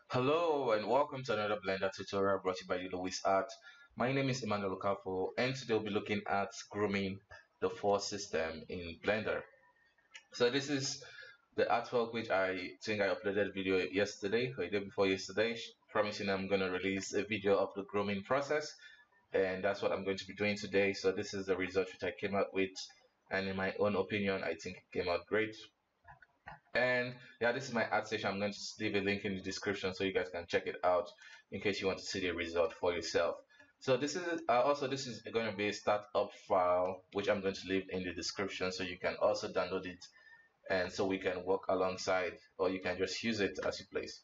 Hello and welcome to another Blender tutorial brought to you by Luwizart. My name is Emmanuel Okafo and today we'll be looking at grooming the force system in Blender. So this is the artwork which I think I uploaded a video yesterday or the day before yesterday, promising I'm going to release a video of the grooming process, and that's what I'm going to be doing today. So this is the result which I came up with, and in my own opinion I think it came out great. And yeah, this is my art station. I'm going to leave a link in the description so you guys can check it out in case you want to see the result for yourself. So this is this is going to be a startup file which I'm going to leave in the description so you can also download it, and so we can work alongside, or you can just use it as you please.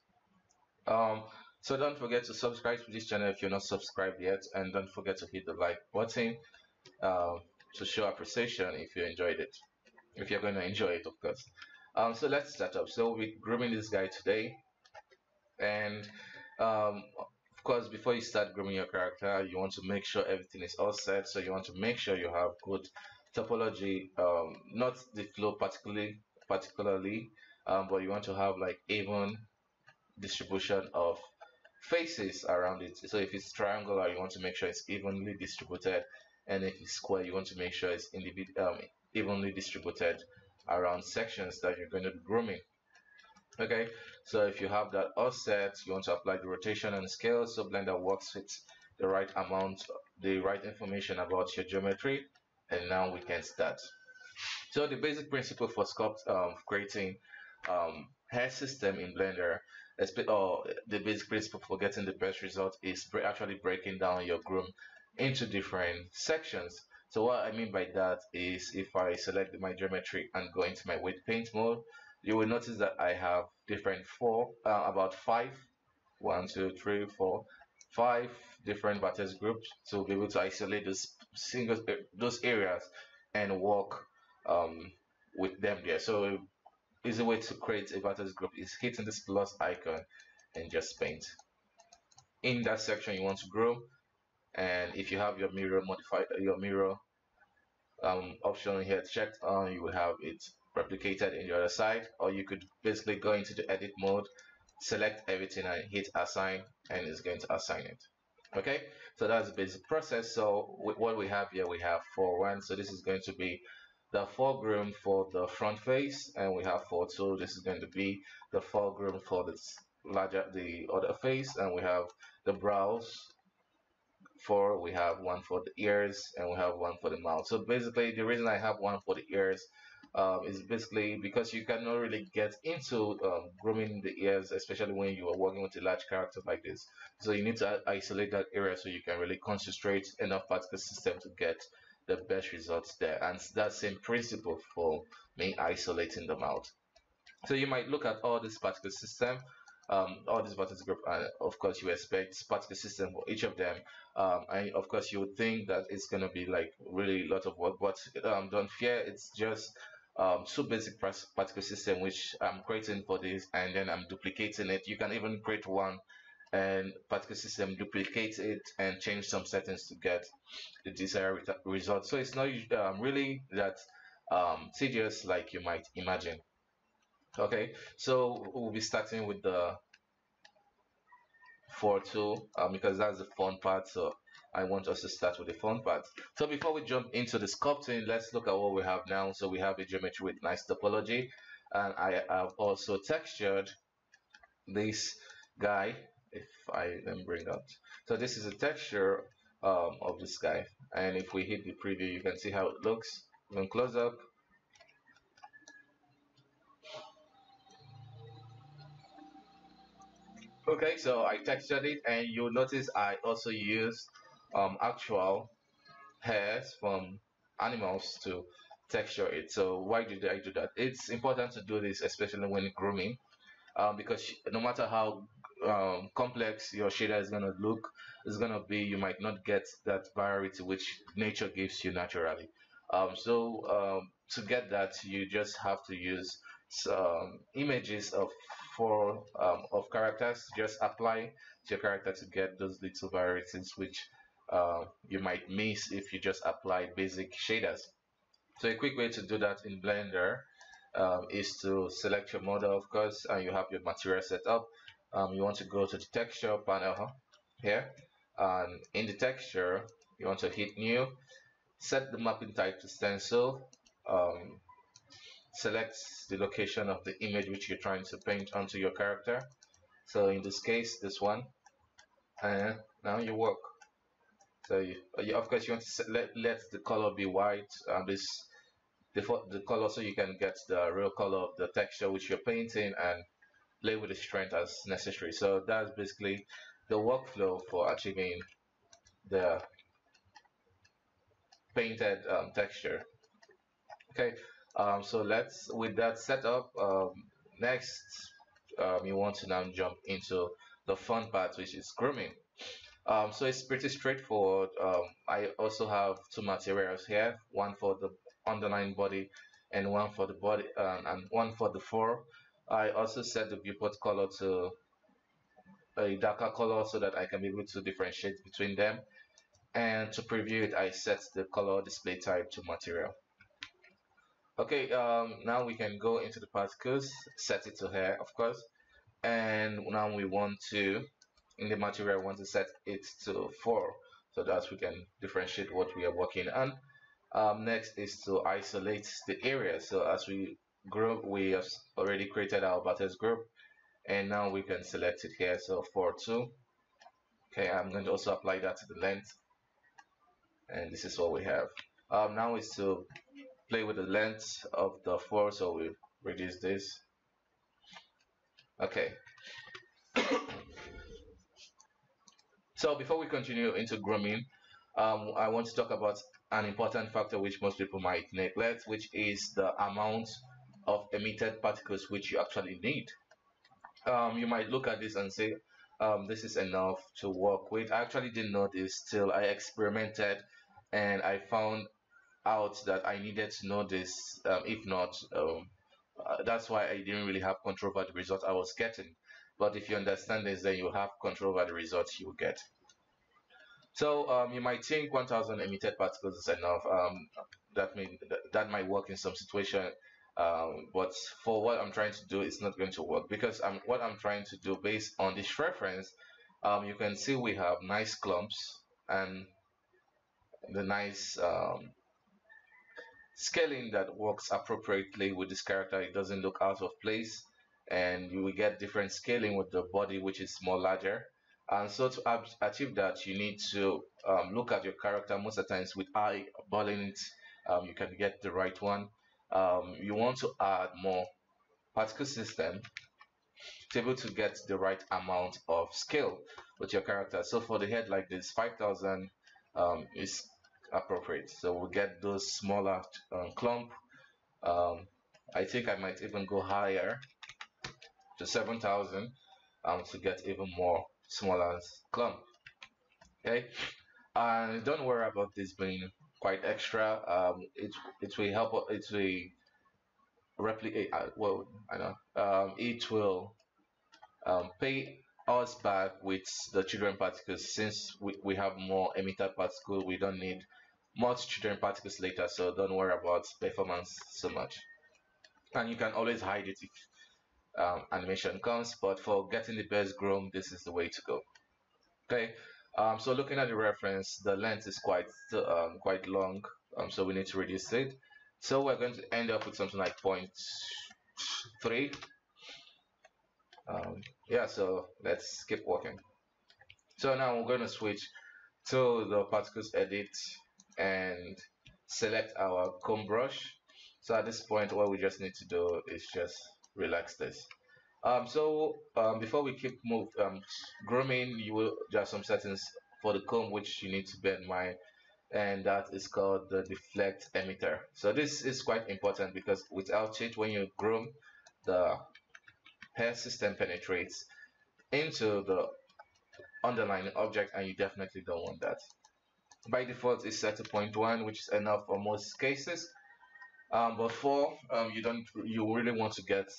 So don't forget to subscribe to this channel if you're not subscribed yet, and don't forget to hit the like button uh, to show appreciation if you enjoyed it, if you're going to enjoy it, of course. So let's start up. So we're grooming this guy today, and of course, before you start grooming your character, you want to make sure everything is all set. So you want to make sure you have good topology, not the flow particularly, but you want to have like even distribution of faces around it. So if it's triangular, you want to make sure it's evenly distributed, and if it's square, you want to make sure it's evenly distributed around sections that you're going to be grooming. Okay, so if you have that all set, you want to apply the rotation and scale so Blender works with the right amount, the right information about your geometry, and now we can start. So the basic principle for creating hair system in Blender, or the basic principle for getting the best result, is actually breaking down your groom into different sections. So what I mean by that is, if I select my geometry and go into my weight paint mode, you will notice that I have about five different vertex groups to be able to isolate those areas and work with them there. So easy way to create a vertex group is hitting this plus icon and just paint. In that section you want to grow, and if you have your mirror option here checked on, you will have it replicated in the other side, or you could basically go into the edit mode, select everything and hit assign, and it's going to assign it. Okay, so that's the basic process. So what we have here, we have 4-1, so this is going to be the foreground for the front face, and we have 4-2, this is going to be the foreground for the other face, and we have the brows. We have one for the ears, and we have one for the mouth. So basically the reason I have one for the ears is basically because you cannot really get into grooming the ears, especially when you are working with a large character like this. So you need to isolate that area so you can really concentrate enough particle system to get the best results there. And that same principle for me isolating the mouth. So you might look at all this particle system, all these vertex group, and of course you expect particle system for each of them, and of course you would think that it's going to be like really a lot of work, but don't fear, it's just two basic particle system which I'm creating for this, and then I'm duplicating it. You can even create one and particle system, duplicate it and change some settings to get the desired result. So it's not really that tedious like you might imagine. Okay, so we'll be starting with the 4-2 because that's the fun part. So I want us to start with the fun part. So before we jump into the sculpting, let's look at what we have now. So we have a geometry with nice topology, and I have also textured this guy. If I then bring up, so this is a texture of this guy, and if we hit the preview, you can see how it looks. Even close up. Okay, so I textured it, and you'll notice I also used actual hairs from animals to texture it. So why did I do that? It's important to do this, especially when grooming, because no matter how complex your shader is going to look, it's going to be, you might not get that variety which nature gives you naturally. To get that, you just have to use some images of of characters. Just apply to your character to get those little varieties which you might miss if you just apply basic shaders. So a quick way to do that in Blender is to select your model, of course, and you have your material set up. you want to go to the texture panel here, and in the texture you want to hit new, set the mapping type to stencil, um, select the location of the image which you're trying to paint onto your character. So in this case, this one, and now you work. So of course you want to let the color be white, this the color, so you can get the real color of the texture which you're painting and play with the strength as necessary. So that's basically the workflow for achieving the painted texture. Okay, so let's with that setup. Next, you want to now jump into the fun part, which is grooming. So it's pretty straightforward. I also have two materials here, one for the underlying body and one for the body and one for the fur. I also set the viewport color to a darker color so that I can be able to differentiate between them. And to preview it, I set the color display type to material. Okay, now we can go into the particles, set it to hair, of course. And now we want to, in the material, we want to set it to 4 so that we can differentiate what we are working on. Next is to isolate the area. So as we group, we have already created our butters group, and now we can select it here. So 4, 2. Okay, I'm going to also apply that to the length, and this is what we have. Now is to play with the length of the 4, so we reduce this. Okay. So before we continue into grooming, I want to talk about an important factor which most people might neglect, which is the amount of emitted particles which you actually need. You might look at this and say, this is enough to work with. I actually didn't know this till I experimented, and I found out that I needed to know this. If not, that's why I didn't really have control over the result I was getting. But if you understand this, then you have control over the results you get. So you might think 1,000 emitted particles is enough. That might work in some situation, but for what I'm trying to do, it's not going to work because what I'm trying to do based on this reference, you can see we have nice clumps and the nice scaling that works appropriately with this character. It doesn't look out of place, and you will get different scaling with the body, which is more larger. And so to achieve that, you need to look at your character most of the times with eyeballing it. You can get the right one. You want to add more particle system to be able to get the right amount of scale with your character. So for the head like this, 5,000 is appropriate. So we'll get those smaller clump. Um, I think I might even go higher to 7,000 to get even more smaller clump. Okay, and don't worry about this being quite extra. It will help. It will replicate. Well, I know. It will pay us back with the children particles since we have more emitter particle. We don't need much children particles later, so don't worry about performance so much. And you can always hide it if animation comes, but for getting the best groom, this is the way to go. Okay, so looking at the reference, the length is quite long, so we need to reduce it. So we're going to end up with something like 0.3. Yeah, so let's keep working. So now we're going to switch to the particles edit and select our comb brush. So at this point, what we just need to do is just relax this. Before we keep grooming, there are some settings for the comb which you need to bear in mind, and that is called the deflect emitter. So this is quite important because without it, when you groom, the hair system penetrates into the underlying object, and you definitely don't want that. By default, it's set to 0.1, which is enough for most cases. But for you really want to get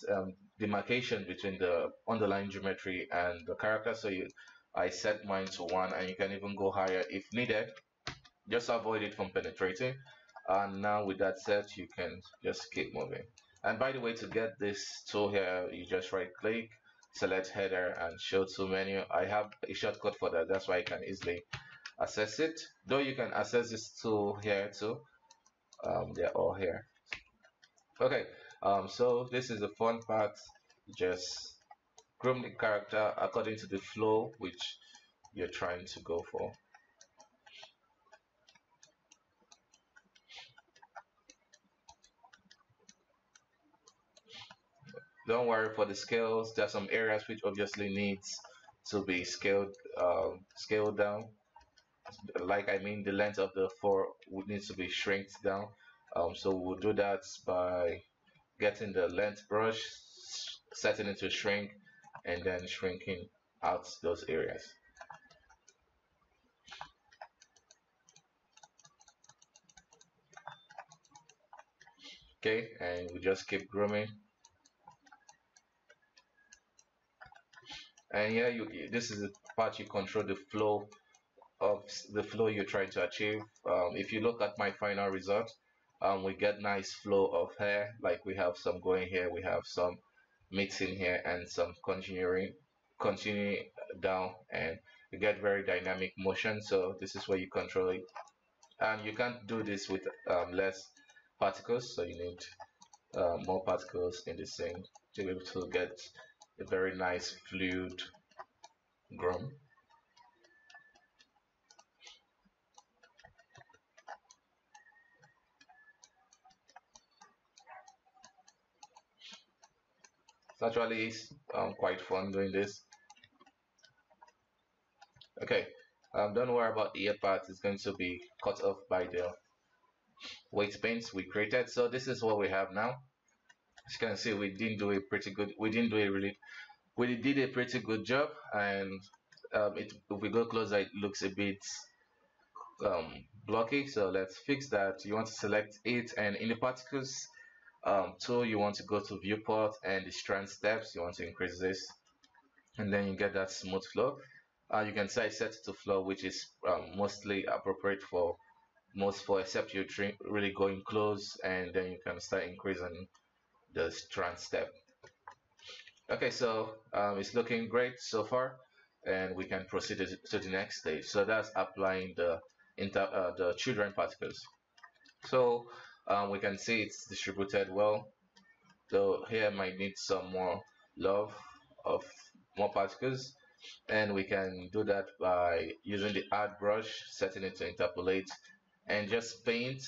demarcation between the underlying geometry and the character. So I set mine to 1, and you can even go higher if needed. Just avoid it from penetrating. And now with that set, you can just keep moving. And by the way, to get this tool here, you just right click select header and show to menu. I have a shortcut for that, that's why I can easily access it, though you can access this tool here too. They're all here. Okay, so this is the fun part. Just groom the character according to the flow which you're trying to go for. Don't worry for the scales. There are some areas which obviously needs to be scaled down. Like I mean, the length of the fur would need to be shrinked down. So we'll do that by getting the length brush, setting it to shrink, and then shrinking out those areas. Okay, and we just keep grooming. And yeah, this is the part you control the flow of the flow you're trying to achieve. If you look at my final result, we get nice flow of hair. Like we have some going here, we have some mixing here, and some continuing down, and you get very dynamic motion. So this is where you control it. And you can't do this with less particles, so you need more particles in the scene to be able to get a very nice fluid groom. It's actually quite fun doing this. Okay, don't worry about the ear part. It's going to be cut off by the weight paints we created. So this is what we have now. As you can see, we didn't do a pretty good. We didn't do a really. We did a pretty good job, and if we go closer, it looks a bit blocky. So let's fix that. You want to select it, and in the particles tool, you want to go to viewport and the strand steps. You want to increase this, and then you get that smooth flow. You can set it to flow, which is mostly appropriate for most for except you're really going close, and then you can start increasing the strand step. Okay, so it's looking great so far, and we can proceed to the next stage. So that's applying the children particles. So we can see it's distributed well. So here might need some more love of more particles, and we can do that by using the add brush, setting it to interpolate, and just paint,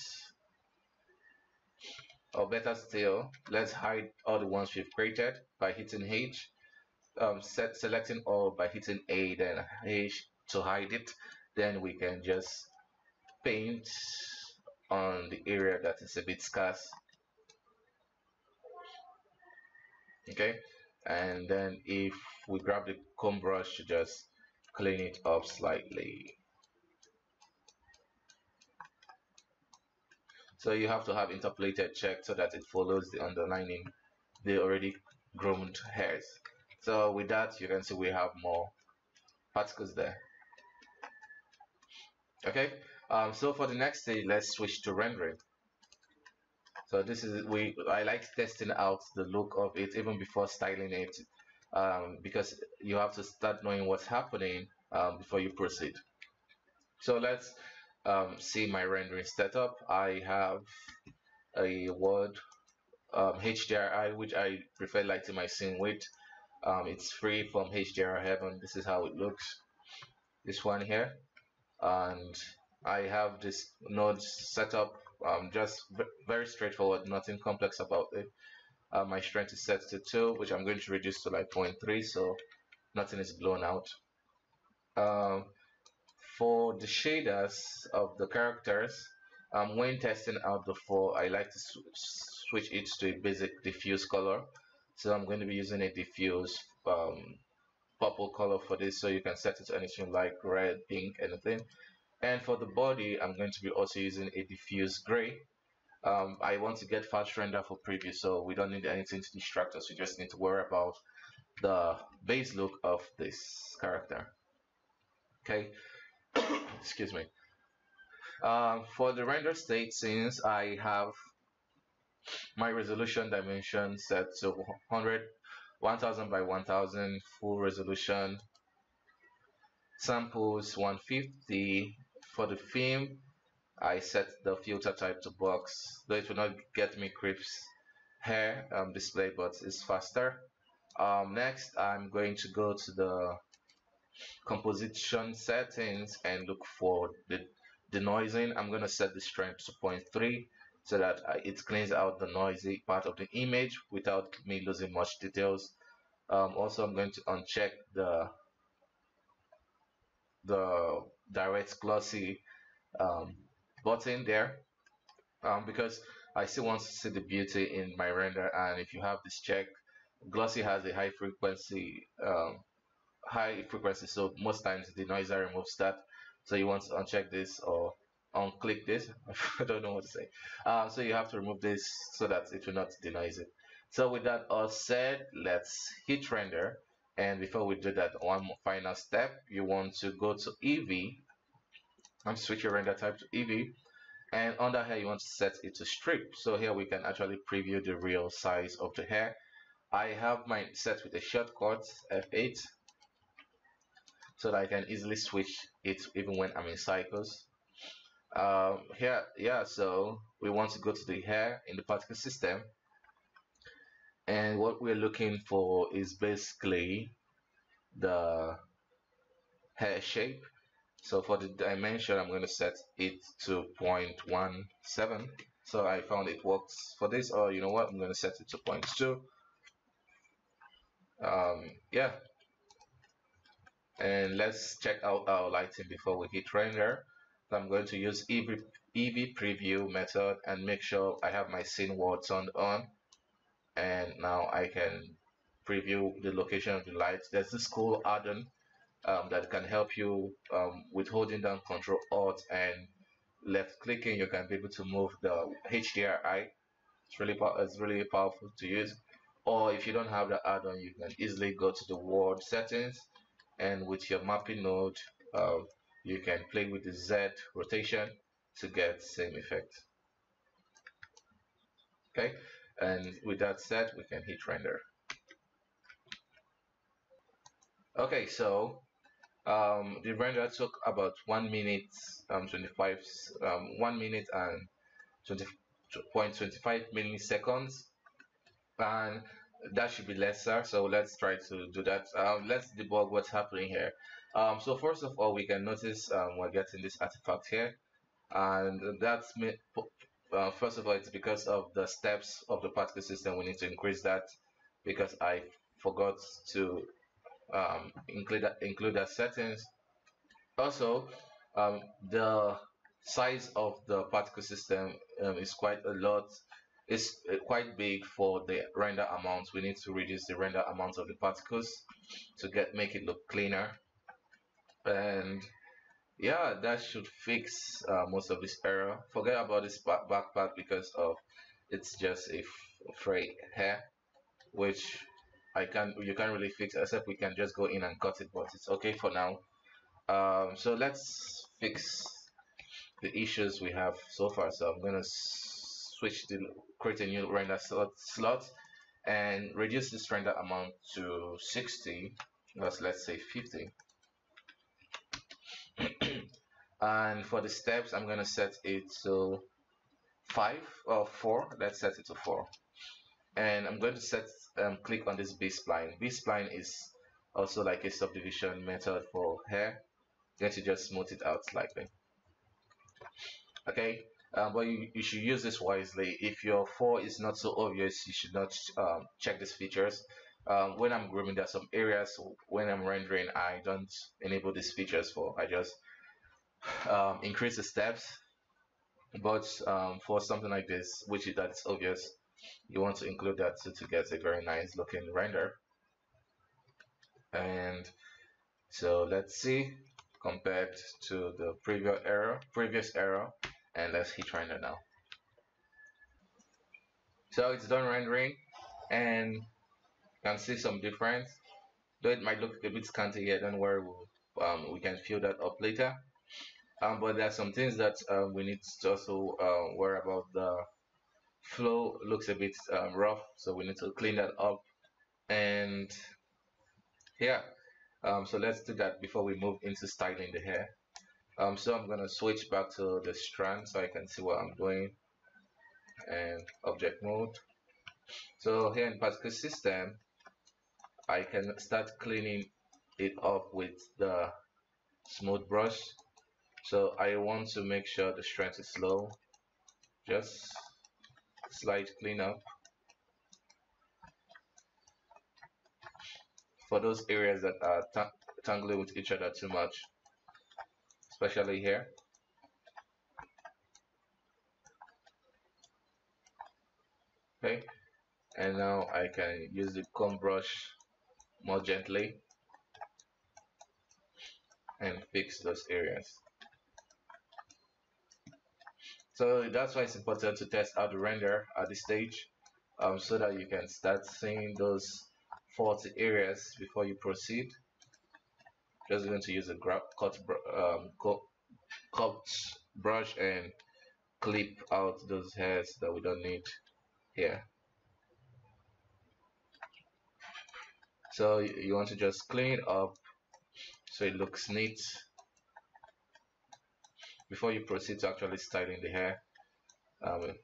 or better still, let's hide all the ones we've created by hitting H, selecting all by hitting A, then H to hide it. Then we can just paint on the area that is a bit scarce. Okay, and then if we grab the comb brush to just clean it up slightly. So you have to have interpolated check so that it follows the underlining, the already groomed hairs. So with that, you can see we have more particles there. Okay, so for the next stage, let's switch to rendering. So this is I like testing out the look of it even before styling it, because you have to start knowing what's happening before you proceed. So let's see my rendering setup. I have a Word HDRI, which I prefer lighting my scene with. It's free from HDR Heaven. This is how it looks. This one here, and I have this node setup. Just very straightforward, nothing complex about it. My strength is set to 2, which I'm going to reduce to like 0.3, so nothing is blown out. Um, for the shaders of the characters, when testing out the 4, I like to switch it to a basic diffuse color. So I'm going to be using a diffuse purple color for this, so you can set it to anything like red, pink, anything. And for the body, I'm going to be also using a diffuse gray. I want to get fast render for preview, so we don't need anything to distract us. We just need to worry about the base look of this character. Okay, excuse me. For the render state, since I have my resolution dimension set to 100 1000 by 1000 full resolution, samples 150. For the theme, I set the filter type to box, though it will not get me crisp hair display, but it's faster. Next, I'm going to go to the composition settings and look for the denoising. I'm going to set the strand to 0.3 so that it cleans out the noisy part of the image without me losing much details. Also, I'm going to uncheck the direct glossy um, button there, because I still want to see the beauty in my render. And if you have this checked, glossy has a high frequency, so most times the noiser removes that. So you want to uncheck this or unclick this. I don't know what to say. So you have to remove this so that it will not denoise it. So with that all said, let's hit render. And before we do that, one more final step, you want to go to EV and switch your render type to EV. And under here, you want to set it to strip. So here we can actually preview the real size of the hair. I have mine set with a shortcut F8 so that I can easily switch it even when I'm in cycles. Here, yeah, so we want to go to the hair in the particle system, and what we're looking for is basically the hair shape. So for the dimension, I'm going to set it to 0.17. So I found it works for this, or you know what, I'm going to set it to 0.2. Yeah, and let's check out our lighting before we hit render. So I'm going to use EV preview method and make sure I have my scene wall turned on, and now I can preview the location of the light. There's this cool add-on that can help you with holding down Control Alt and left clicking. You can be able to move the HDRI. It's really powerful to use. Or if you don't have the add-on, you can easily go to the world settings, and with your mapping node, uh, you can play with the Z rotation to get same effect. Okay, and with that said, we can hit render. Okay, so the render took about 1 minute 25 1 minute and 20.25 milliseconds, and that should be lesser. So let's try to do that. Let's debug what's happening here. So first of all, we can notice we're getting this artifact here, and that's first of all, it's because of the steps of the particle system. We need to increase that because I forgot to include that settings. Also, the size of the particle system is quite a lot. It's quite big for the render amount. We need to reduce the render amount of the particles to make it look cleaner. And yeah, that should fix most of this error. Forget about this back part because of it's just a fray hair, which you can't really fix, except we can just go in and cut it, but it's okay for now. So let's fix the issues we have so far. So I'm gonna create a new render slot and reduce this render amount to 60. Let's say 50. And for the steps, I'm gonna set it to 5 or 4. Let's set it to 4. And I'm going to click on this B spline. B spline is also like a subdivision method for hair. I'm going to just smooth it out slightly. Okay, but you should use this wisely. If your 4 is not so obvious, you should not check these features. When I'm grooming, there are some areas when I'm rendering I don't enable these features for. I just increase the steps. But for something like this, that's obvious, you want to include that to get a very nice looking render. And so let's see compared to the previous error, and let's hit render now. So it's done rendering, and you can see some difference. Though it might look a bit scanty here, don't worry, we can fill that up later. But there are some things that we need to also worry about. The flow looks a bit rough, so we need to clean that up. And yeah, so let's do that before we move into styling the hair. So I'm gonna switch back to the strand so I can see what I'm doing, and object mode. So here in particle system, I can start cleaning it up with the smooth brush. So I want to make sure the strength is low, just slight cleanup for those areas that are tangling with each other too much, especially here. Okay, and now I can use the comb brush more gently and fix those areas. So that's why it's important to test out the render at this stage, so that you can start seeing those faulty areas before you proceed. Just going to use a cut brush and clip out those hairs that we don't need here. So you want to just clean it up so it looks neat before you proceed to actually styling the hair. Um,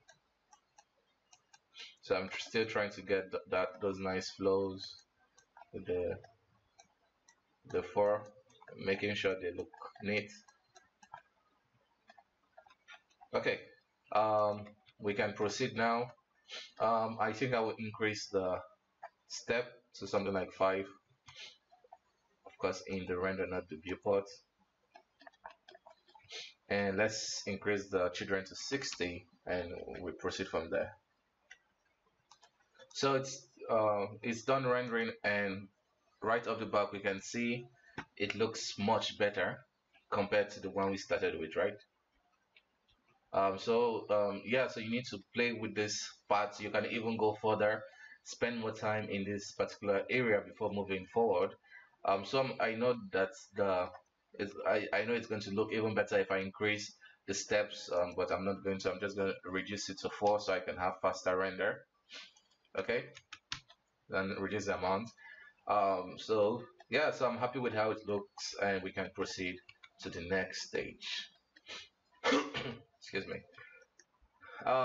so I'm still trying to get those nice flows with the fur, making sure they look neat. Okay, um, we can proceed now. I think I will increase the step to something like 5, of course in the render, not the viewport. And let's increase the children to 60 and we proceed from there. So it's done rendering, and right off the bat we can see it looks much better compared to the one we started with, right? Yeah, so you need to play with this part. You can even go further, spend more time in this particular area before moving forward. I know that I know it's going to look even better if I increase the steps, but I'm not going to. I'm just going to reduce it to 4 so I can have faster render. Okay, then reduce the amount. So yeah, so I'm happy with how it looks, and we can proceed to the next stage. Excuse me.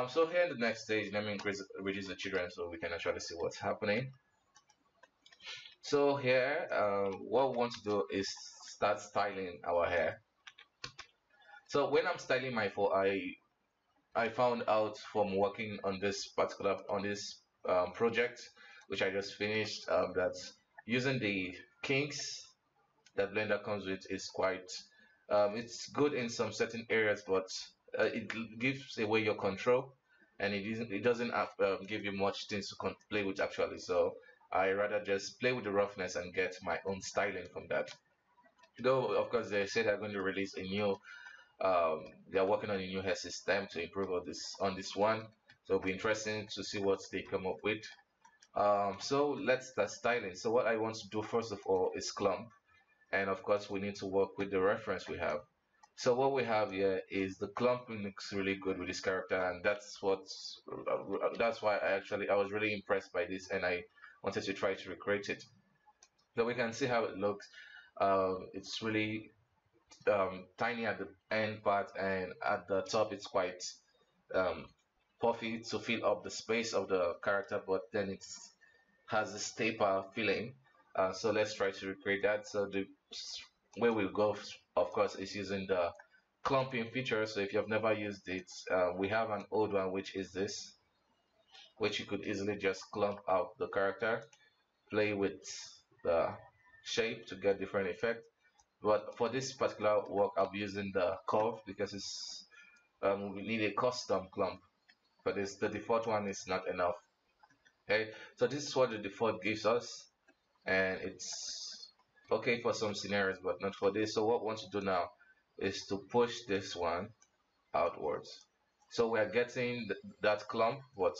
So here in the next stage, let me reduce the children so we can actually see what's happening. So here, what we want to do is start styling our hair. So when I'm styling my fur, I found out from working on this project, which I just finished, that using the kinks that Blender comes with is quite it's good in some certain areas, but it gives away your control, and it doesn't give you much things to play with actually. So I rather just play with the roughness and get my own styling from that. Though of course they say they're going to release a new they're working on a new hair system to improve on this one, so it'll be interesting to see what they come up with. So let's start styling. So what I want to do first of all is clump, and of course we need to work with the reference we have. So what we have here is the clumping looks really good with this character, and that's why I was really impressed by this, and I wanted to try to recreate it. So we can see how it looks. It's really tiny at the end part, and at the top it's quite um, puffy to fill up the space of the character, but then it has this taper feeling. So let's try to recreate that. So the way we'll go, of course, is using the clumping feature. So if you have never used it, we have an old one, which is this, which you could easily just clump out the character, play with the shape to get different effect. But for this particular work, I'll be using the curve because we need a custom clump. For this, the default one is not enough. Okay, so this is what the default gives us, and it's okay for some scenarios, but not for this. So what we want to do now is to push this one outwards. So we are getting that clump, but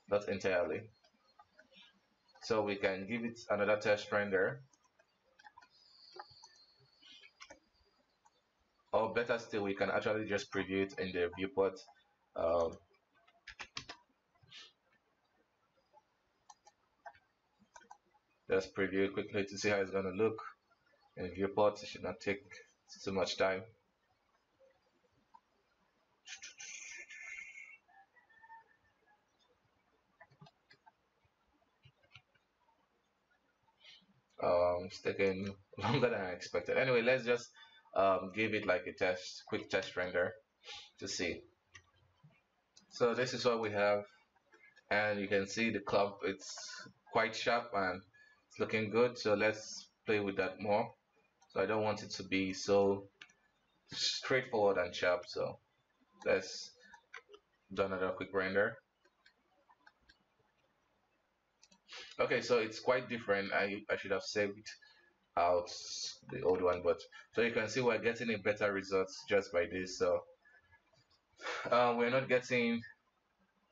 not entirely. So we can give it another test render, or better still, we can actually just preview it in the viewport. Um, let's preview it quickly to see how it's going to look in viewport. It should not take too much time. It's taking longer than I expected. Anyway, let's just give it like a quick test render to see. So this is what we have, and you can see the clump. It's quite sharp and it's looking good. So let's play with that more. So I don't want it to be so straightforward and sharp. So let's do another quick render. Okay, so it's quite different. I should have saved out the old one, but so you can see we're getting a better results just by this. So we're not getting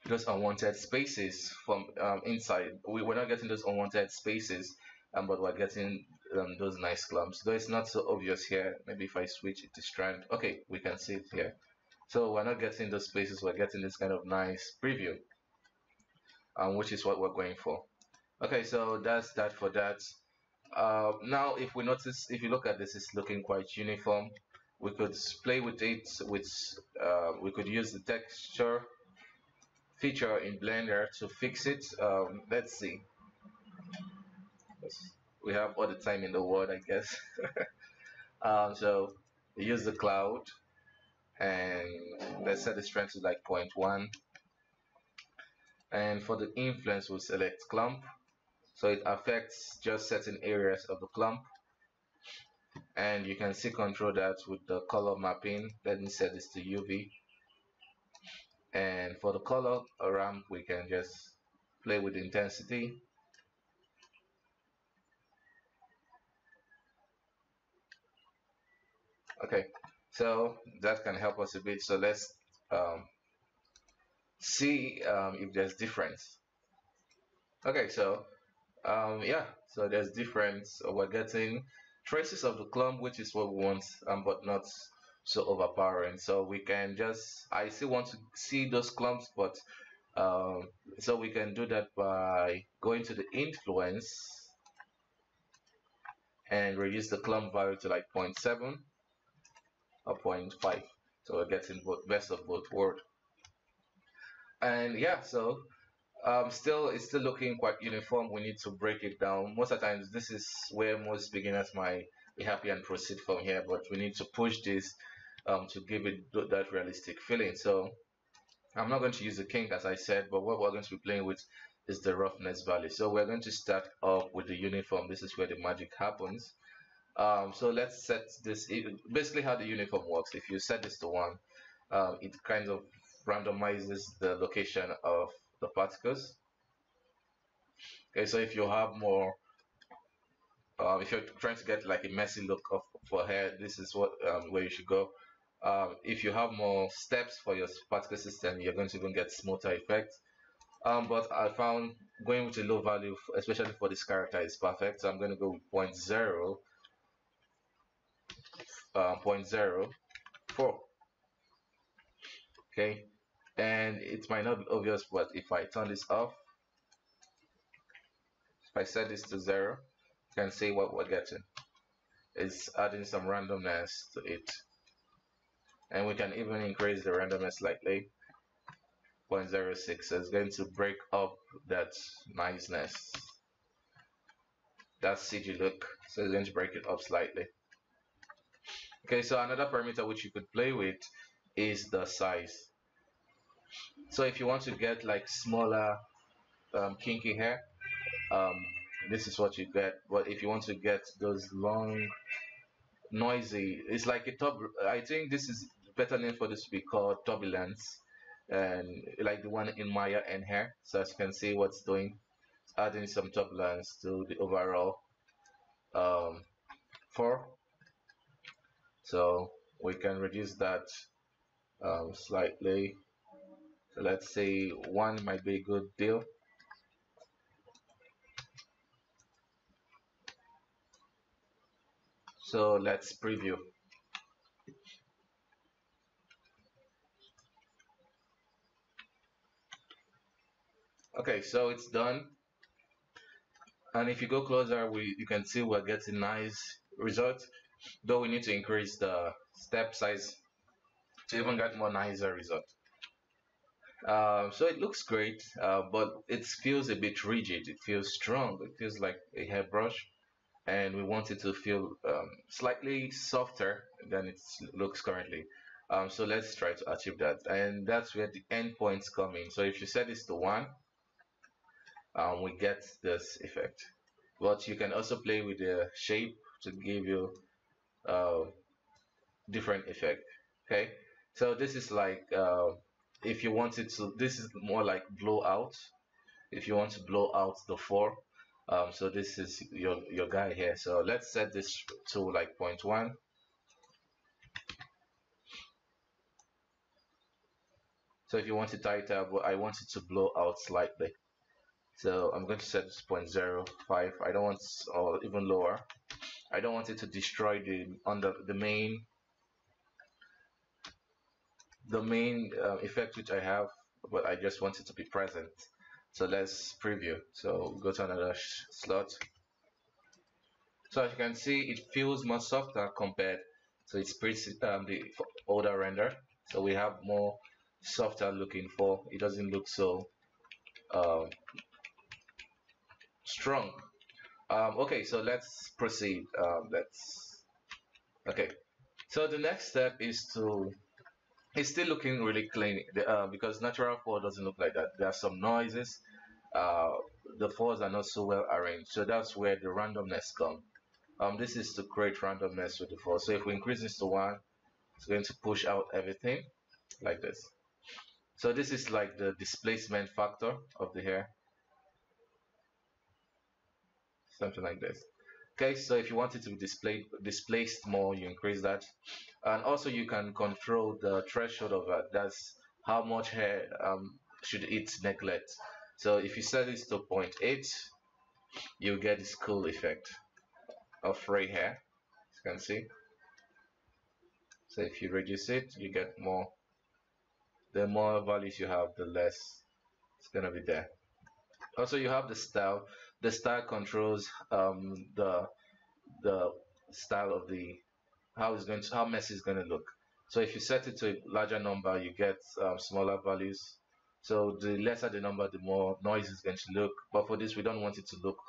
those unwanted spaces from inside. We're not getting those unwanted spaces, but we're getting those nice clumps. Though it's not so obvious here. Maybe if I switch it to strand, okay, we can see it here. So we're not getting those spaces. We're getting this kind of nice preview, which is what we're going for. Okay, so that's that for that. Now, if we notice, if you look at this, it's looking quite uniform. We could play with it. We could use the texture feature in Blender to fix it. Let's see. We have all the time in the world, I guess. So use the cloud, and let's set the strength to like 0.1. And for the influence, we'll select clump. So it affects just certain areas of the clump. And you can see control that with the color mapping. Let me set this to UV. And for the color ramp, we can just play with intensity. Okay, so that can help us a bit. So let's see if there's difference. Okay, so yeah, so there's difference. So we're getting traces of the clump, which is what we want, but not so overpowering. So we can just, I still want to see those clumps, but so we can do that by going to the influence and reduce the clump value to like 0.7 or 0.5. So we're getting both best of both worlds. And yeah, so still it's still looking quite uniform. We need to break it down. Most of the times this is where most beginners might be happy and proceed from here, but we need to push this to give it that realistic feeling. So I'm not going to use the kink as I said, but what we're going to be playing with is the roughness value. So we're going to start off with the uniform. This is where the magic happens. So let's set this, basically how the uniform works. If you set this to 1, it kind of randomizes the location of the particles. Okay, so if you have more, if you're trying to get like a messy look of for hair, this is what where you should go. If you have more steps for your particle system, you're going to even get smoother effect. But I found going with a low value, especially for this character, is perfect. So I'm going to go with 0.0, 0.04. Okay, and it might not be obvious, but if I turn this off, if I set this to 0, you can see what we're getting. It's adding some randomness to it, and we can even increase the randomness slightly. 0.06. So it's going to break up that niceness, that CG look. So it's going to break it up slightly. Okay, so another parameter which you could play with is the size. So if you want to get like smaller kinky hair, um, this is what you get. But if you want to get those long noisy, it's like a I think this is better name for this to be called turbulence, and like the one in Maya and hair. So as you can see what's doing, it's adding some turbulence to the overall fur. So we can reduce that slightly. So let's say 1 might be a good deal. So let's preview. Okay, so it's done. And if you go closer, you can see we're getting nice results, though we need to increase the step size to even get more nicer result. So it looks great, but it feels a bit rigid. It feels strong. It feels like a hairbrush, and we want it to feel slightly softer than it looks currently. So let's try to achieve that, and that's where the endpoints come in. So if you set this to 1, we get this effect. But you can also play with the shape to give you uh, different effect. Okay, so this is like if you wanted to, this is more like blowout. If you want to blow out the 4, so this is your guy here. So let's set this to like 0.1. So if you want it tighter, but I want it to blow out slightly, so I'm going to set this 0.05. I don't want, or even lower. I don't want it to destroy the main effect which I have, but I just want it to be present. So let's preview. So go to another slot. So as you can see, it feels much softer compared to its the older render. So we have more softer looking for. It doesn't look so um, strong. Okay, so let's proceed. Okay. So the next step is to, it's still looking really clean because natural 4 doesn't look like that. There are some noises. Uh, the 4s are not so well arranged. So that's where the randomness comes. This is to create randomness with the 4. So if we increase this to 1, it's going to push out everything like this. So this is like the displacement factor of the hair, something like this. Okay, so if you want it to be displaced more, you increase that. And also you can control the threshold of that. That's how much hair should it neglect. So if you set this to 0.8, you get this cool effect of fray hair, as you can see. So if you reduce it, you get more. The more values you have, the less it's gonna be there. Also, you have the style. The style controls the style of the how messy it's going to look. So if you set it to a larger number, you get smaller values. So the lesser the number, the more noisy it's going to look. But for this, we don't want it to look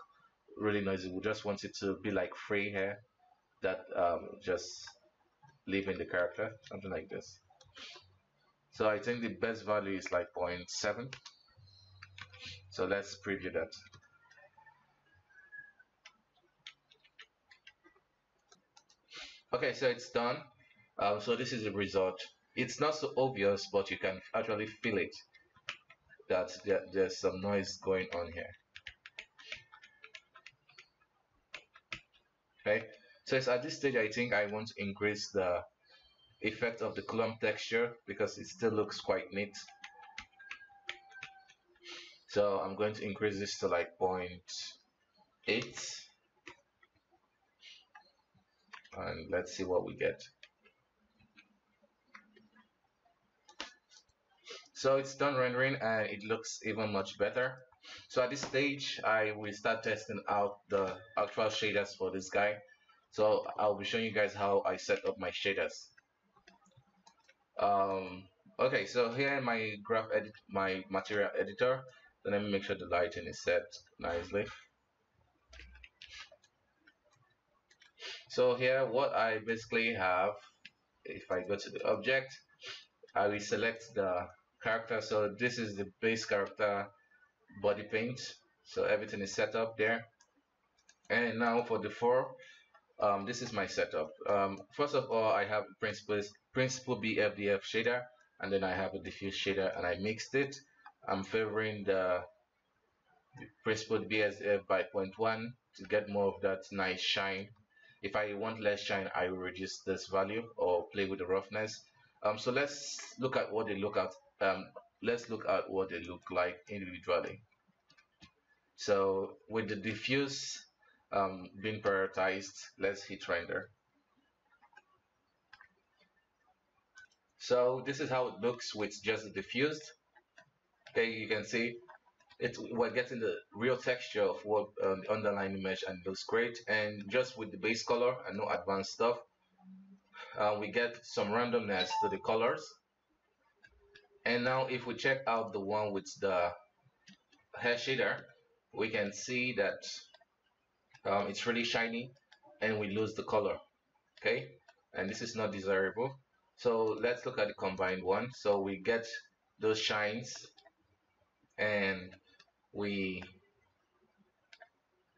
really noisy. We just want it to be like free hair that just live in the character, something like this. So I think the best value is like 0.7. So let's preview that. Okay, so it's done. So this is the result. It's not so obvious, but you can actually feel it that there's some noise going on here. Okay, so it's at this stage I think I want to increase the effect of the clump texture because it still looks quite neat. So I'm going to increase this to like 0.8 and let's see what we get. So it's done rendering and it looks even much better. So at this stage, I will start testing out the actual shaders for this guy. So I'll be showing you guys how I set up my shaders. Um, okay, so here in my my material editor, then let me make sure the lighting is set nicely. So here, what I basically have, if I go to the object, I will select the character. So this is the base character body paint. So everything is set up there. And now for the 4, this is my setup. First of all, I have principal BFDF shader, and then I have a diffuse shader, and I mixed it. I'm favoring the principal BSF by 0.1 to get more of that nice shine. If I want less shine, I will reduce this value or play with the roughness. So let's look at what they look at. Let's look at what they look like individually. So with the diffuse being prioritized, let's hit render. So this is how it looks with just the diffused. Okay, you can see we're getting the real texture of what the underlying image, and it looks great. And just with the base color and no advanced stuff, we get some randomness to the colors. And now if we check out the one with the hair shader, we can see that it's really shiny and we lose the color. Okay, and this is not desirable. So let's look at the combined one. So we get those shines, and we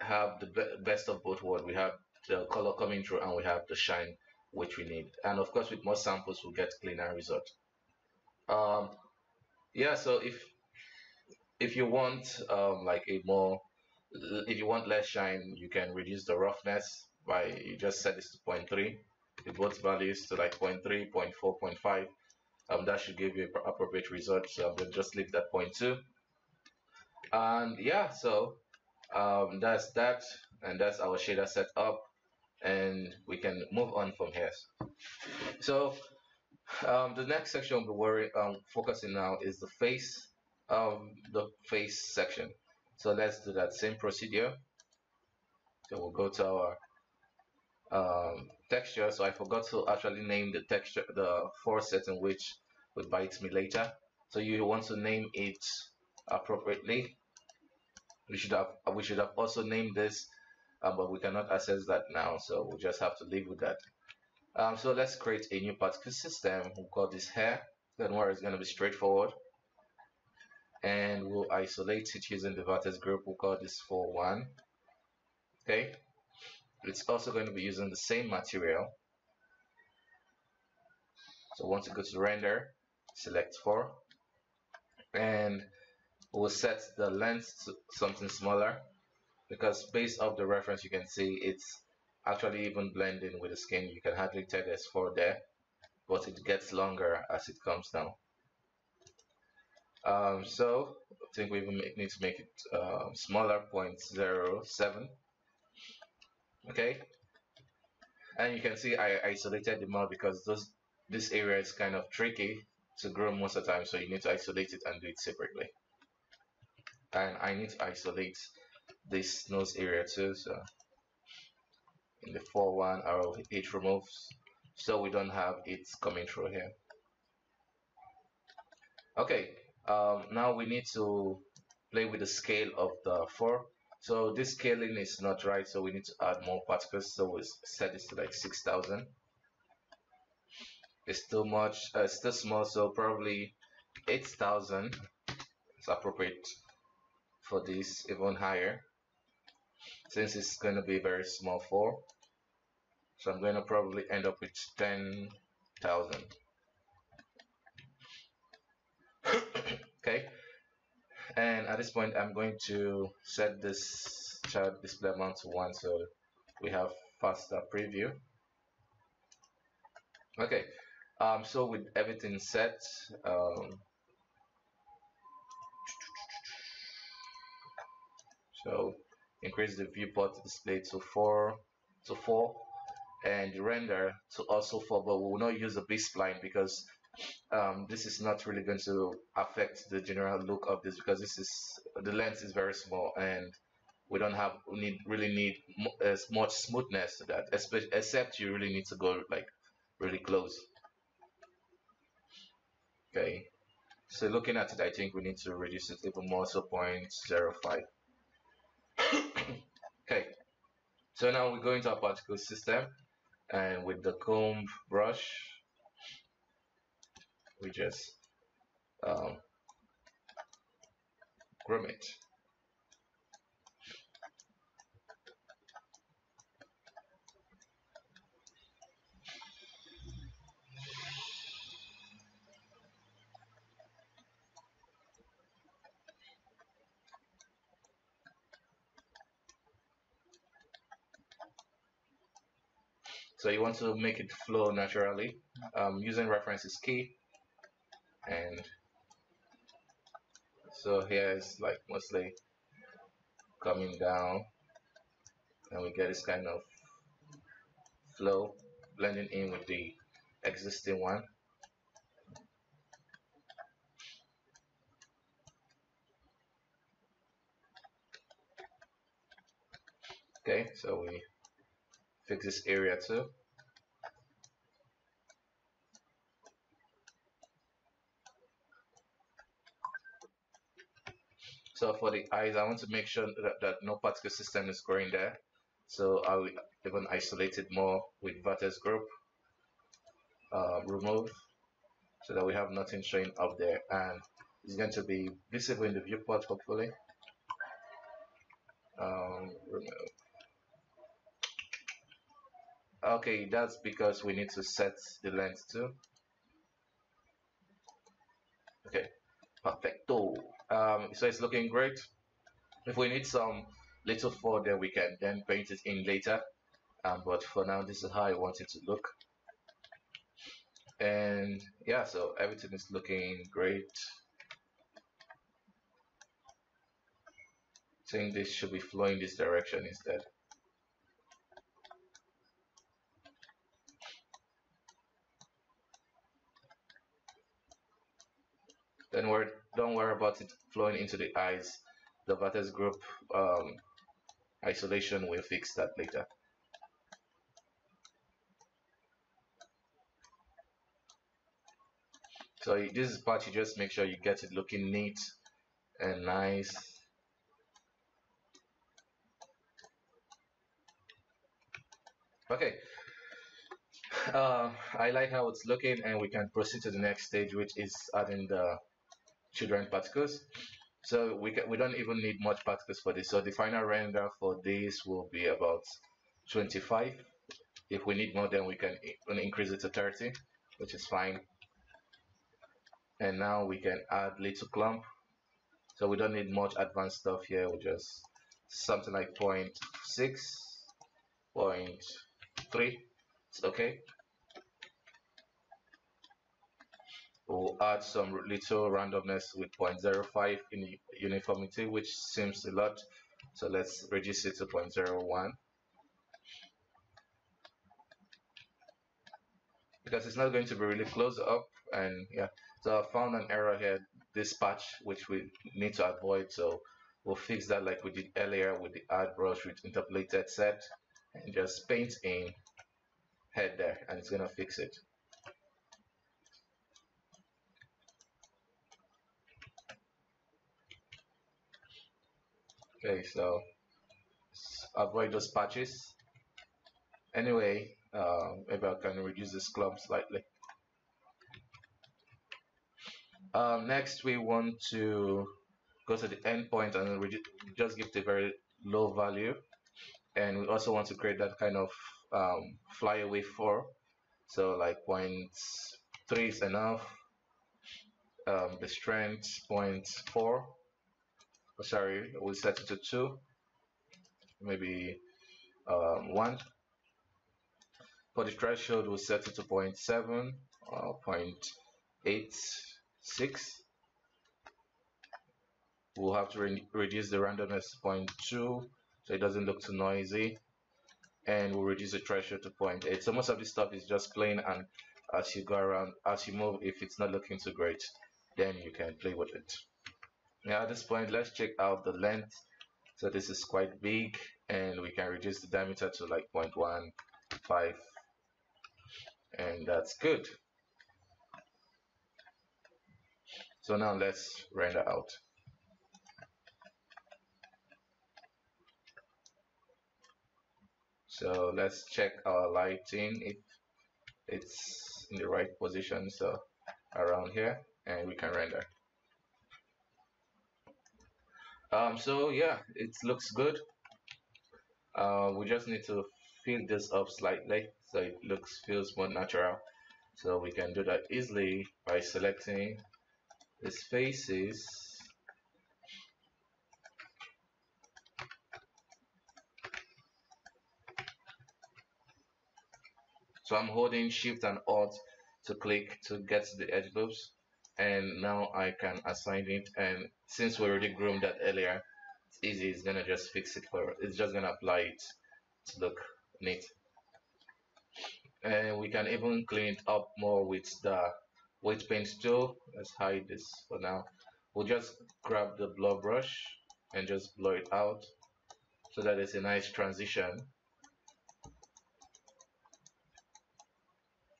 have the best of both worlds. We have the color coming through and we have the shine which we need. And of course, with more samples, we'll get cleaner result. um, yeah, so if you want like a more, if you want less shine, you can reduce the roughness by, you just set this to 0.3, with both values to like 0.3, 0.4, 0.5. That should give you appropriate result. So we'll just leave that 0.2. And yeah, so that's that, and that's our shader set up, and we can move on from here. So the next section we'll be focusing now is the face section. So let's do that same procedure. So we'll go to our texture. So I forgot to actually name the texture, the foreset, in which would bite me later. So you want to name it appropriately. We should have also named this, but we cannot access that now, so we'll just have to live with that. So let's create a new particle system. We'll call this hair. Then where it's going to be straightforward, and we'll isolate it using the vertex group. We'll call this for 1. Okay, it's also going to be using the same material. So once you go to render, select 4, and we'll set the length to something smaller, because based off the reference you can see it's actually even blending with the skin. You can hardly tell there's 4 there, but it gets longer as it comes down. So I think we even need to make it smaller, 0.07. Okay, and you can see I isolated the mouth because this area is kind of tricky to grow most of the time, so you need to isolate it and do it separately. And I need to isolate this nose area too, so in the 4-1 arrow it removes, so we don't have it coming through here. Okay, now we need to play with the scale of the 4. So this scaling is not right, so we need to add more particles. So we'll set this to like 6,000. It's too much, it's too small, so probably 8,000 is appropriate for this, even higher, since it's going to be very small 4. So I'm going to probably end up with 10,000. Okay, and at this point I'm going to set this child display amount to 1, so we have faster preview. Okay, so with everything set, so increase the viewport display to 4, and the render to also 4, but we will not use the B-spline because this is not really going to affect the general look of this, because this is, the lens is very small and we don't have, really need as much smoothness to that, except you really need to go like really close. Okay, so looking at it, I think we need to reduce it even more, so 0.05. Okay, so now we go into our particle system, and with the comb brush we just groom it. So you want to make it flow naturally. Using reference is key, and so here is like mostly coming down, and we get this kind of flow blending in with the existing one. Okay, so we fix this area too. So for the eyes, I want to make sure that no particle system is growing there. So I will even isolate it more with vertex group, remove, so that we have nothing showing up there, and it's going to be visible in the viewport hopefully. Remove. Okay, that's because we need to set the length too. Okay, perfecto. So it's looking great. If we need some little fur, then we can then paint it in later. But for now, this is how I want it to look. And yeah, so everything is looking great. I think this should be flowing this direction instead. Then don't worry about it flowing into the eyes. The vertex group isolation will fix that later. So this part, you just make sure you get it looking neat and nice. Okay, I like how it's looking, and we can proceed to the next stage, which is adding the children particles. So we don't even need much particles for this. So the final render for this will be about 25. If we need more, then we can increase it to 30, which is fine. And now we can add little clump. So we don't need much advanced stuff here. We just something like 0.6, 0.3. It's okay. We'll add some little randomness with 0.05 in uniformity, which seems a lot. So let's reduce it to 0.01. Because it's not going to be really close up, and yeah, so I found an error here, this patch, which we need to avoid. So we'll fix that like we did earlier with the add brush with interpolated set, and just paint in head there, and it's gonna fix it. Okay, so avoid those patches. Anyway, maybe I can reduce this clump slightly. Next, we want to go to the endpoint and just give it a very low value, and we also want to create that kind of flyaway for. So like 0.3 is enough. The strength 0.4. Oh, sorry, we'll set it to 2, maybe 1. For the threshold, we'll set it to 0.7 or 0.86. We'll have to reduce the randomness to 0.2 so it doesn't look too noisy, and we'll reduce the threshold to 0.8. So most of this stuff is just plain, and as you go around, as you move, if it's not looking too great, then you can play with it. Now at this point, let's check out the length. So this is quite big, and we can reduce the diameter to like 0.15, and that's good. So now let's render out. So let's check our lighting if it's in the right position, so around here, and we can render. So yeah, it looks good. We just need to fill this up slightly so it feels more natural. So we can do that easily by selecting these faces. So I'm holding Shift and Alt to click to get to the edge loops, and now I can assign it. And since we already groomed that earlier, it's easy. It's gonna just fix it for. It's just gonna apply it to look neat. And we can even clean it up more with the weight paint tool. Let's hide this for now. We'll just grab the blur brush and just blur it out. so that it's a nice transition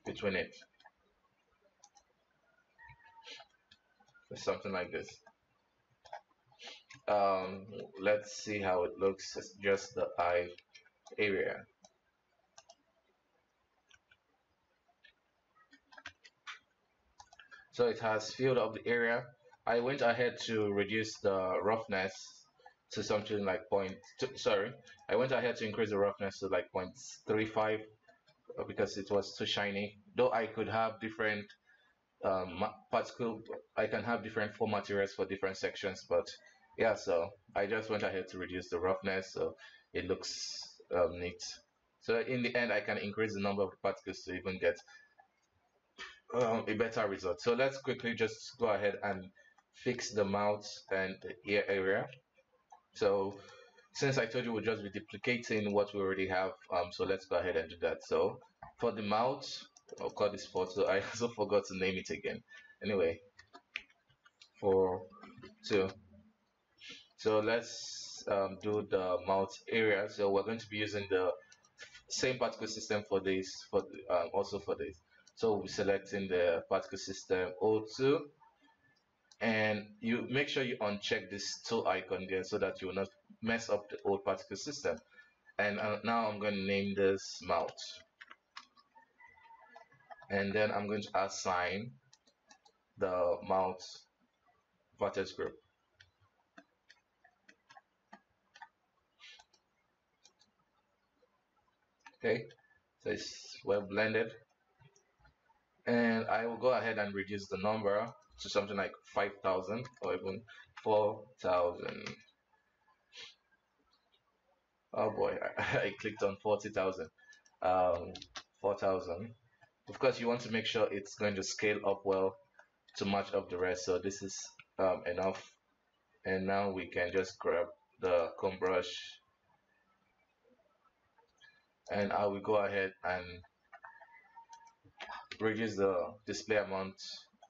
between it. So something like this. Um, let's see how it looks. It's just the eye area. So it has filled up the area. I went ahead to reduce the roughness to something like sorry, I went ahead to increase the roughness to like 0.35 because it was too shiny. Though I could have different particle, I can have different form materials for different sections, but yeah, so I just went ahead to reduce the roughness so it looks neat. So in the end, I can increase the number of particles to even get a better result. So let's quickly just go ahead and fix the mouth and the ear area. So since I told you we'll just be duplicating what we already have, so let's go ahead and do that. So for the mouth, I'll call this photo. I also forgot to name it again. Anyway, 4, 2. So let's do the mouth area. So we're going to be using the same particle system for this, also for this. So we'll be selecting the particle system O2, and you make sure you uncheck this tool icon there so that you will not mess up the old particle system. And now I'm going to name this mouth, and then I'm going to assign the mouth vertex group. Okay, so it's well blended, and I will go ahead and reduce the number to something like 5,000 or even 4,000. Oh boy, I clicked on 40,000. 4,000. Of course, you want to make sure it's going to scale up well to match up the rest. So this is enough. And now we can just grab the comb brush, and I will go ahead and reduce the display amount,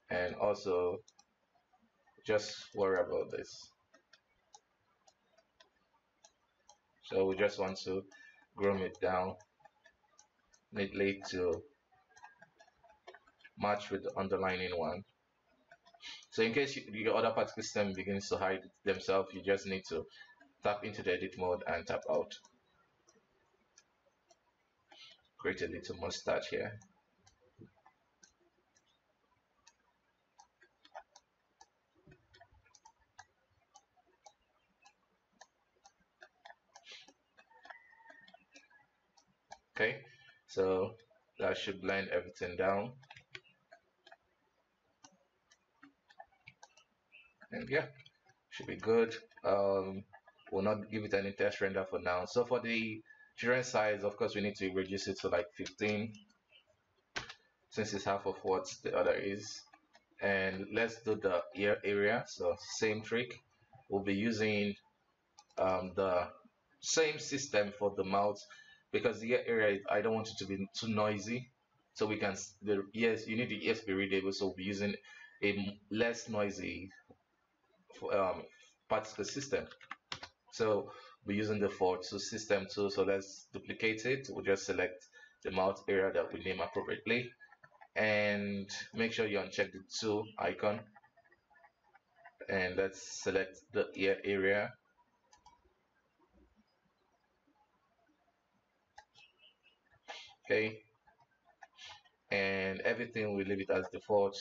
and also just worry about this. So we just want to groom it down neatly to match with the underlining one. So in case your other particle system begins to hide themselves, you just need to tap into the edit mode and tap out. Create a little mustache here. Okay, so that should blend everything down. And yeah, should be good. We'll not give it any test render for now. So for the children size, of course, we need to reduce it to like 15 since it's half of what the other is. And let's do the ear area. So same trick. We'll be using the same system for the mouth because the ear area, I don't want it to be too noisy. So we can, the ears, you need the ears to be readable. So we'll be using a less noisy particle system. So we're using the for2 system too. So let's duplicate it. We'll just select the mouth area that we name appropriately, and make sure you uncheck the tool icon, and let's select the ear area. Okay, and everything we leave it as default.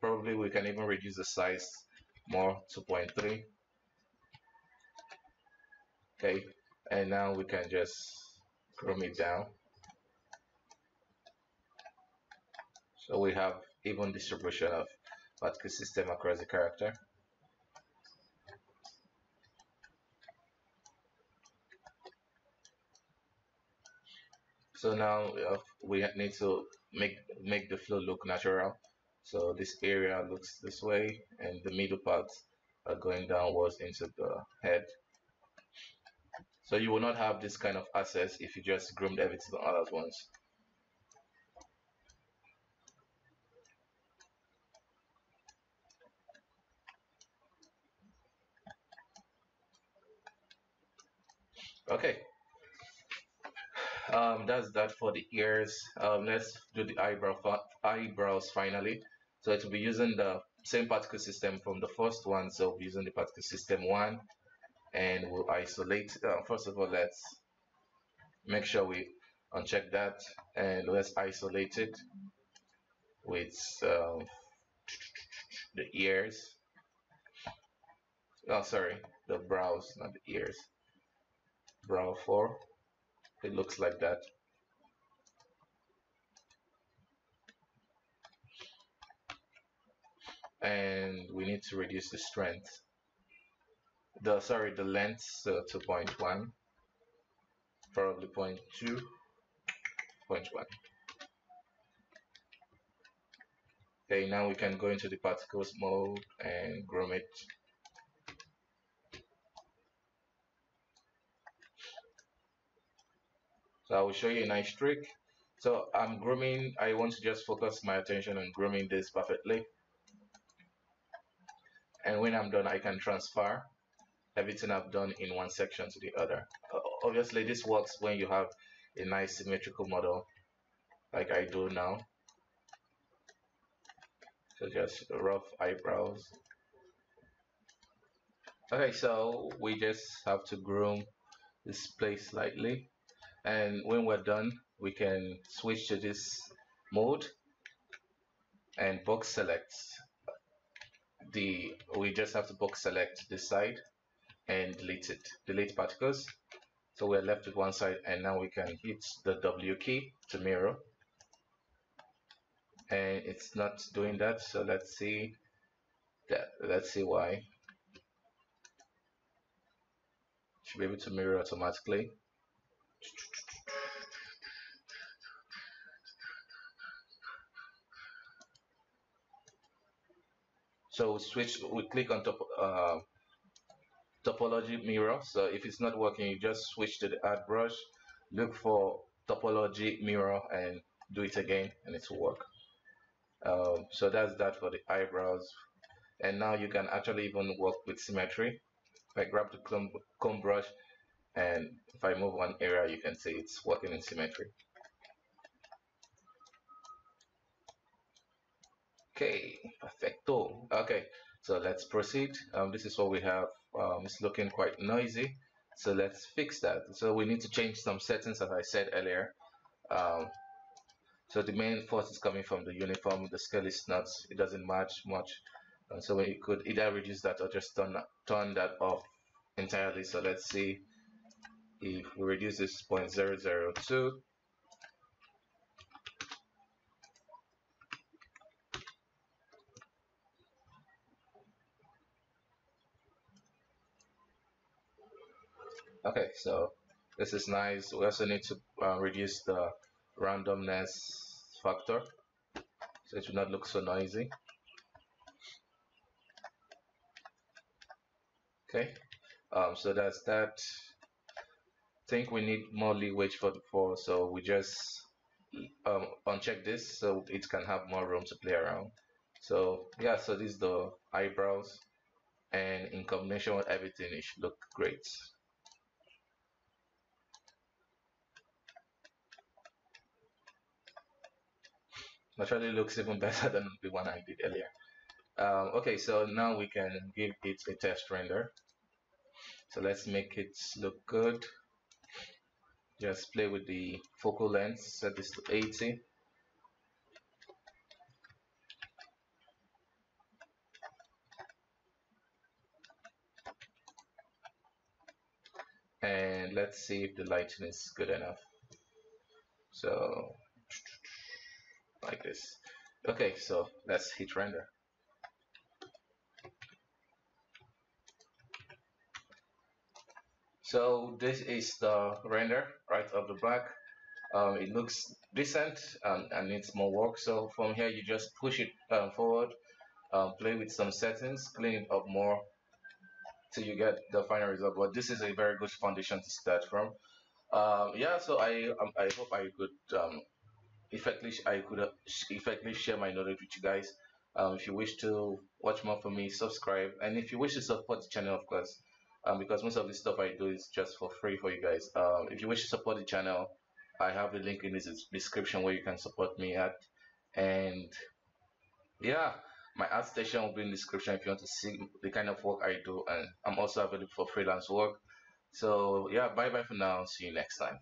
Probably we can even reduce the size more, 2.3. Okay, and now we can just chrome it down. So we have even distribution of particle system across the character. So now we need to make the flow look natural. So this area looks this way, and the middle parts are going downwards into the head. So you will not have this kind of access if you just groomed everything all at once. Okay, that's that for the ears. Let's do the eyebrows finally. So it will be using the same particle system from the first one. So we'll be using the particle system one, and we'll isolate. First of all, let's make sure we uncheck that, and let's isolate it with the ears. Oh, sorry, the brows, not the ears. Brow 4. It looks like that. And we need to reduce the strength. The length, so to 0.1, probably 0.2, 0.1. Okay, now we can go into the particles mode and groom it. So I will show you a nice trick. So I'm grooming, I want to just focus my attention on grooming this perfectly. And when I'm done, I can transfer everything I've done in one section to the other. Obviously, this works when you have a nice symmetrical model like I do now. So just rough eyebrows. Okay, so we just have to groom this place slightly, and when we're done, we can switch to this mode and box select we just have to box select this side and delete particles. So we're left with one side, and now we can hit the W key to mirror, and it's not doing that. So let's see that. Let's see why. Should be able to mirror automatically. So we click on topology mirror. So if it's not working, you just switch to the add brush, look for topology mirror, and do it again, and it will work. So that's that for the eyebrows. And now you can actually even work with symmetry. If I grab the comb brush, and if I move one area, you can see it's working in symmetry. Okay, perfecto. Okay, so let's proceed. This is what we have. It's looking quite noisy, so let's fix that. So we need to change some settings, as I said earlier. Um, so the main force is coming from the uniform. The scale is not, it doesn't match much. So we could either reduce that or just turn that off entirely. So let's see if we reduce this 0.002. Okay, so this is nice. We also need to reduce the randomness factor so it will not look so noisy. Okay, so that's that. I think we need more leeway for the fall, so we just uncheck this so it can have more room to play around. So yeah, so this is the eyebrows, and in combination with everything, it should look great. Actually looks even better than the one I did earlier. Okay, so now we can give it a test render. So let's make it look good. Just play with the focal length, set this to 80. And let's see if the lighting is good enough. So like this. Okay, so let's hit render. So this is the render right off the back. It looks decent and needs more work. So from here, you just push it forward, play with some settings, clean it up more till you get the final result. But this is a very good foundation to start from. Yeah, so I hope I could effectively share my knowledge with you guys. If you wish to watch more from me, subscribe, and if you wish to support the channel, of course, because most of the stuff I do is just for free for you guys. If you wish to support the channel, I have the link in the description where you can support me at. And yeah, my art station will be in the description if you want to see the kind of work I do. And I'm also available for freelance work. So yeah, bye bye for now. See you next time.